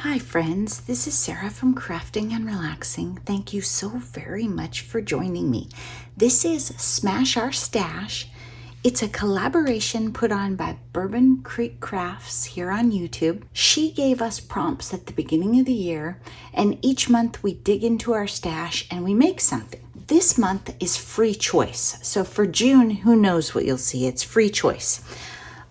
Hi friends, this is Sarah from Crafting and Relaxing. Thank you so very much for joining me. This is Smash Our Stash. It's a collaboration put on by Bourbon Creek Crafts here on YouTube. She gave us prompts at the beginning of the year, and each month we dig into our stash and we make something. This month is free choice. So for June, who knows what you'll see? It's free choice.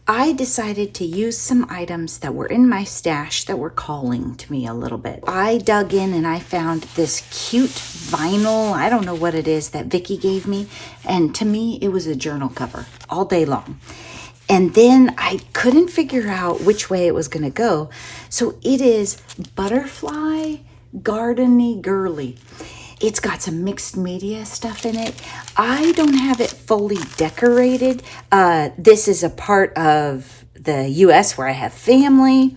I decided to use some items that were in my stash that were calling to me a little bit. I dug in and I found this cute vinyl, I don't know what it is, that Vicky gave me. And to me, it was a journal cover all day long. And then I couldn't figure out which way it was going to go. So it is butterfly, gardeny, girly. It's got some mixed media stuff in it. I don't have it fully decorated. This is a part of the US where I have family.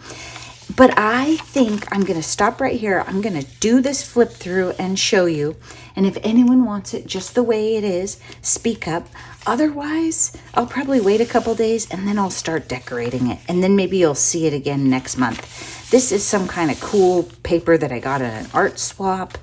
But I think I'm going to stop right here. I'm going to do this flip through and show you. And if anyone wants it just the way it is, speak up. Otherwise, I'll probably wait a couple days and then I'll start decorating it. And then maybe you'll see it again next month. This is some kind of cool paper that I got at an art swap.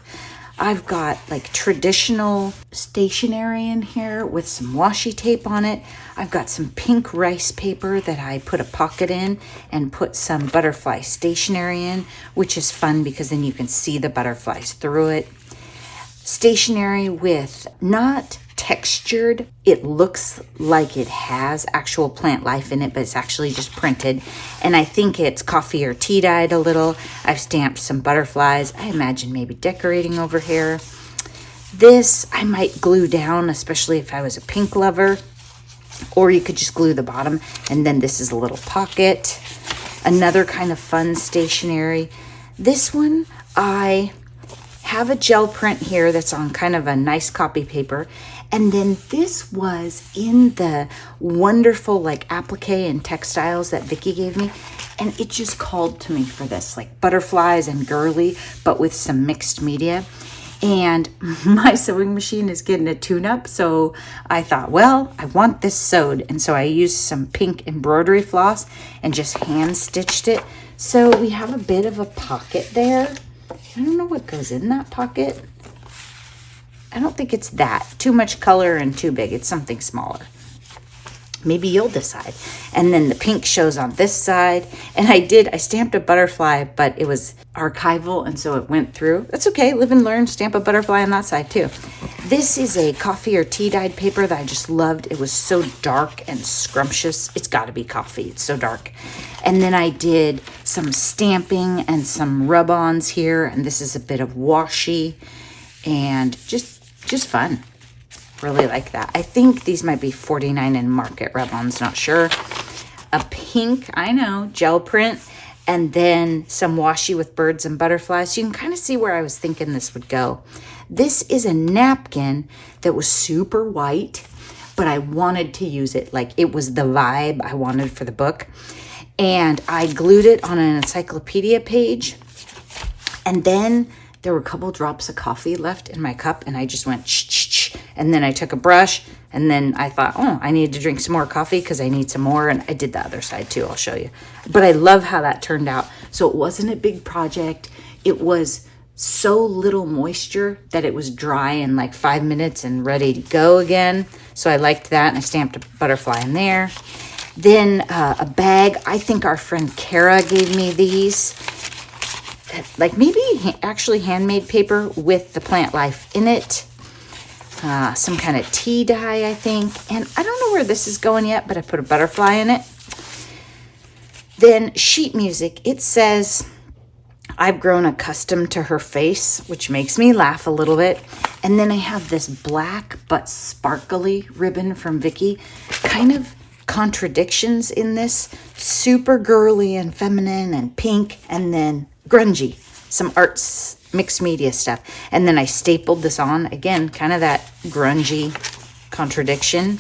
I've got like traditional stationery in here with some washi tape on it. I've got some pink rice paper that I put a pocket in and put some butterfly stationery in, which is fun because then you can see the butterflies through it. Stationery with not textured. It looks like it has actual plant life in it, but it's actually just printed. And I think it's coffee or tea dyed a little. I've stamped some butterflies. I imagine maybe decorating over here. This I might glue down, especially if I was a pink lover. Or you could just glue the bottom. And then this is a little pocket. Another kind of fun stationery. This one, I have a gel print here that's on kind of a nice copy paper. And then this was in the wonderful like applique and textiles that Vicky gave me. And it just called to me for this, like butterflies and girly, but with some mixed media. And my sewing machine is getting a tune-up. So I thought, well, I want this sewed. And so I used some pink embroidery floss and just hand stitched it. So we have a bit of a pocket there. I don't know what goes in that pocket. I don't think it's that. Too much color and too big. It's something smaller. Maybe you'll decide. And then the pink shows on this side. And I stamped a butterfly, but it was archival, and so it went through. That's okay. Live and learn. Stamp a butterfly on that side too. This is a coffee or tea dyed paper that I just loved. It was so dark and scrumptious. It's got to be coffee. It's so dark. And then I did some stamping and some rub-ons here. And this is a bit of washi and just fun. Really like that. I think these might be $49 in Market rub-ons, not sure. A pink, I know, gel print, and then some washi with birds and butterflies. So you can kind of see where I was thinking this would go. This is a napkin that was super white, but I wanted to use it. Like it was the vibe I wanted for the book. And I glued it on an encyclopedia page. And then there were a couple drops of coffee left in my cup, and I just went shh. And then I took a brush, and then I thought, oh, I need to drink some more coffee because I need some more. And I did the other side too. I'll show you. But I love how that turned out. So it wasn't a big project. It was so little moisture that it was dry in like 5 minutes and ready to go again. So I liked that, and I stamped a butterfly in there. Then a bag. I think our friend Kara gave me these. Like maybe actually handmade paper with the plant life in it. Some kind of tea dye, I think. And I don't know where this is going yet, but I put a butterfly in it. Then sheet music. It says, I've grown accustomed to her face, which makes me laugh a little bit. And then I have this black but sparkly ribbon from Vicky. Kind of contradictions in this. Super girly and feminine and pink, and then grungy, some arts, mixed media stuff. And then I stapled this on, again, kind of that grungy contradiction.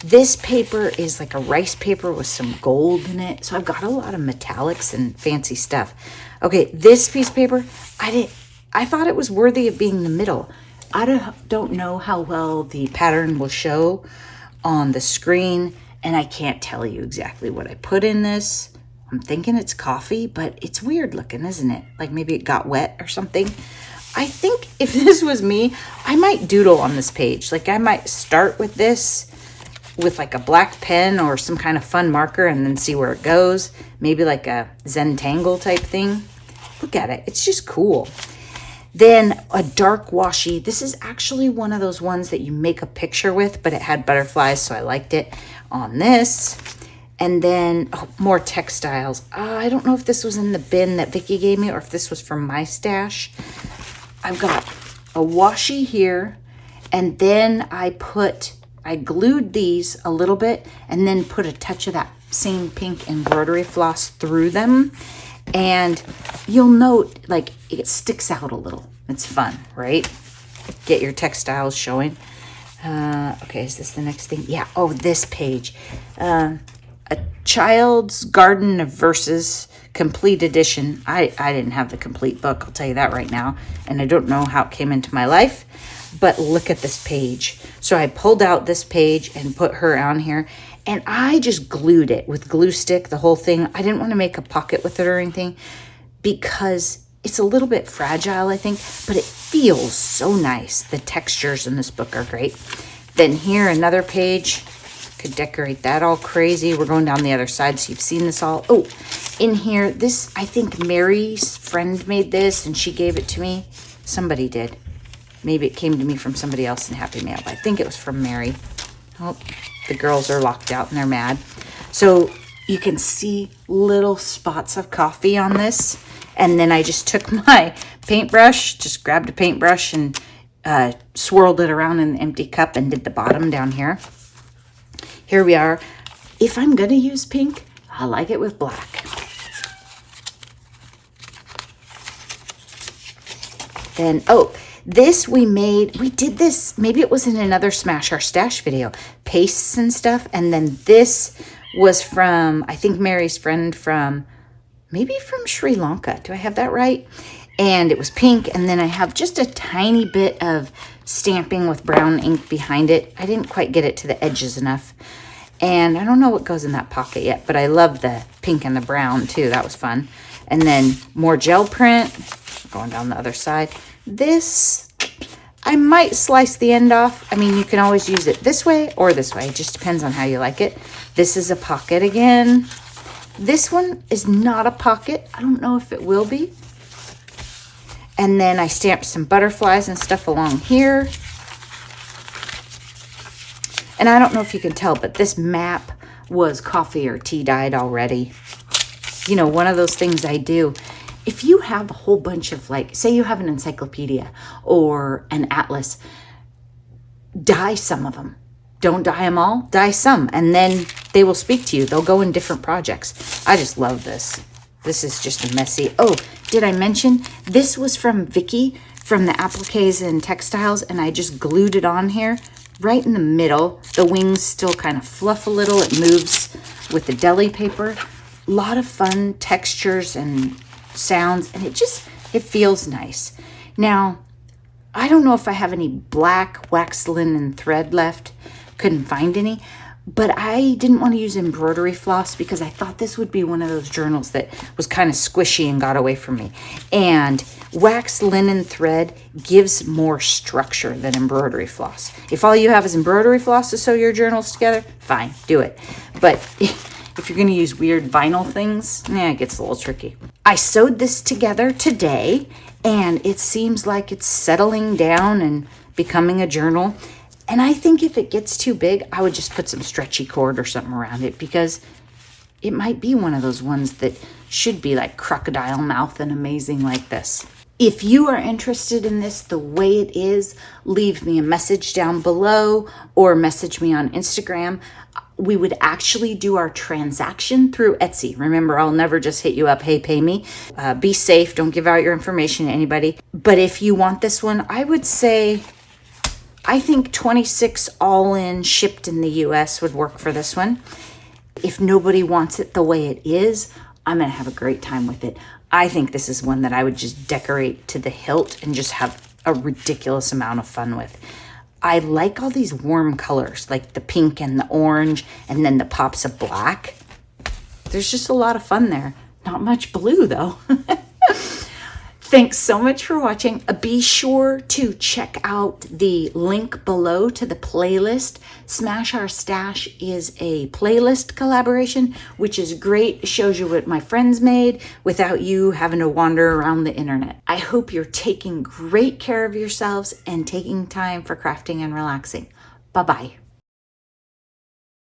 This paper is like a rice paper with some gold in it. So I've got a lot of metallics and fancy stuff. Okay, this piece of paper, I thought it was worthy of being the middle. I don't know how well the pattern will show on the screen, and I can't tell you exactly what I put in this. I'm thinking it's coffee, but it's weird looking, isn't it? Like maybe it got wet or something. I think if this was me, I might doodle on this page. Like I might start with this with like a black pen or some kind of fun marker and then see where it goes. Maybe like a Zentangle type thing. Look at it. It's just cool. Then a dark washi. This is actually one of those ones that you make a picture with, but it had butterflies, so I liked it on this. And then more textiles. I don't know if this was in the bin that Vicki gave me or if this was from my stash. I've got a washi here, and then I glued these a little bit and then put a touch of that same pink embroidery floss through them. And you'll note, like, it sticks out a little. It's fun, right? Get your textiles showing. Okay, is this the next thing? Yeah, this page. A Child's Garden of Verses complete edition. I didn't have the complete book, I'll tell you that right now. And I don't know how it came into my life. But look at this page. So I pulled out this page and put her on here. And I just glued it with glue stick, the whole thing. I didn't want to make a pocket with it or anything because it's a little bit fragile, I think, but it feels so nice. The textures in this book are great. Then here, another page. Could decorate that all crazy. We're going down the other side, so you've seen this all. Oh, in here, this, I think Mary's friend made this, and she gave it to me. Somebody did. Maybe it came to me from somebody else in Happy Mail, but I think it was from Mary. Oh, the girls are locked out and they're mad. So you can see little spots of coffee on this. And then I just took my paintbrush, just grabbed a paintbrush and swirled it around in the empty cup and did the bottom down here. Here we are. If I'm going to use pink, I like it with black. Then, this we did this, maybe it was in another Smash Our Stash video, pastes and stuff. And then this was from, I think Mary's friend maybe from Sri Lanka. Do I have that right? And it was pink. And then I have just a tiny bit of stamping with brown ink behind it. I didn't quite get it to the edges enough. And I don't know what goes in that pocket yet, but I love the pink and the brown too. That was fun. And then more gel print, going down the other side. This, I might slice the end off. I mean, you can always use it this way or this way. It just depends on how you like it. This is a pocket again. This one is not a pocket. I don't know if it will be. And then I stamped some butterflies and stuff along here. And I don't know if you can tell, but this map was coffee or tea dyed already. You know, one of those things I do. If you have a whole bunch of, like, say you have an encyclopedia or an atlas, dye some of them. Don't dye them all, dye some. And then they will speak to you. They'll go in different projects. I just love this. This is just messy. Oh, did I mention? This was from Vicki from the appliques and textiles, and I just glued it on here right in the middle. The wings still kind of fluff a little. It moves with the deli paper. A lot of fun textures and sounds, and it feels nice. Now, I don't know if I have any black wax linen thread left. Couldn't find any, but I didn't want to use embroidery floss because I thought this would be one of those journals that was kind of squishy and got away from me. And wax linen thread gives more structure than embroidery floss. If all you have is embroidery floss to sew your journals together, fine, do it. But if you're going to use weird vinyl things, it gets a little tricky. I sewed this together today, and it seems like it's settling down and becoming a journal. And I think if it gets too big, I would just put some stretchy cord or something around it because it might be one of those ones that should be like crocodile mouth and amazing like this. If you are interested in this the way it is, leave me a message down below or message me on Instagram. We would actually do our transaction through Etsy. Remember, I'll never just hit you up, hey, pay me. Be safe. Don't give out your information to anybody. But if you want this one, I would say, I think 26 all in shipped in the US would work for this one. If nobody wants it the way it is, I'm going to have a great time with it. I think this is one that I would just decorate to the hilt and just have a ridiculous amount of fun with. I like all these warm colors, like the pink and the orange, and then the pops of black. There's just a lot of fun there. Not much blue though. Thanks so much for watching. Be sure to check out the link below to the playlist. Smash Our Stash is a playlist collaboration, which is great. It shows you what my friends made without you having to wander around the internet. I hope you're taking great care of yourselves and taking time for crafting and relaxing. Bye-bye.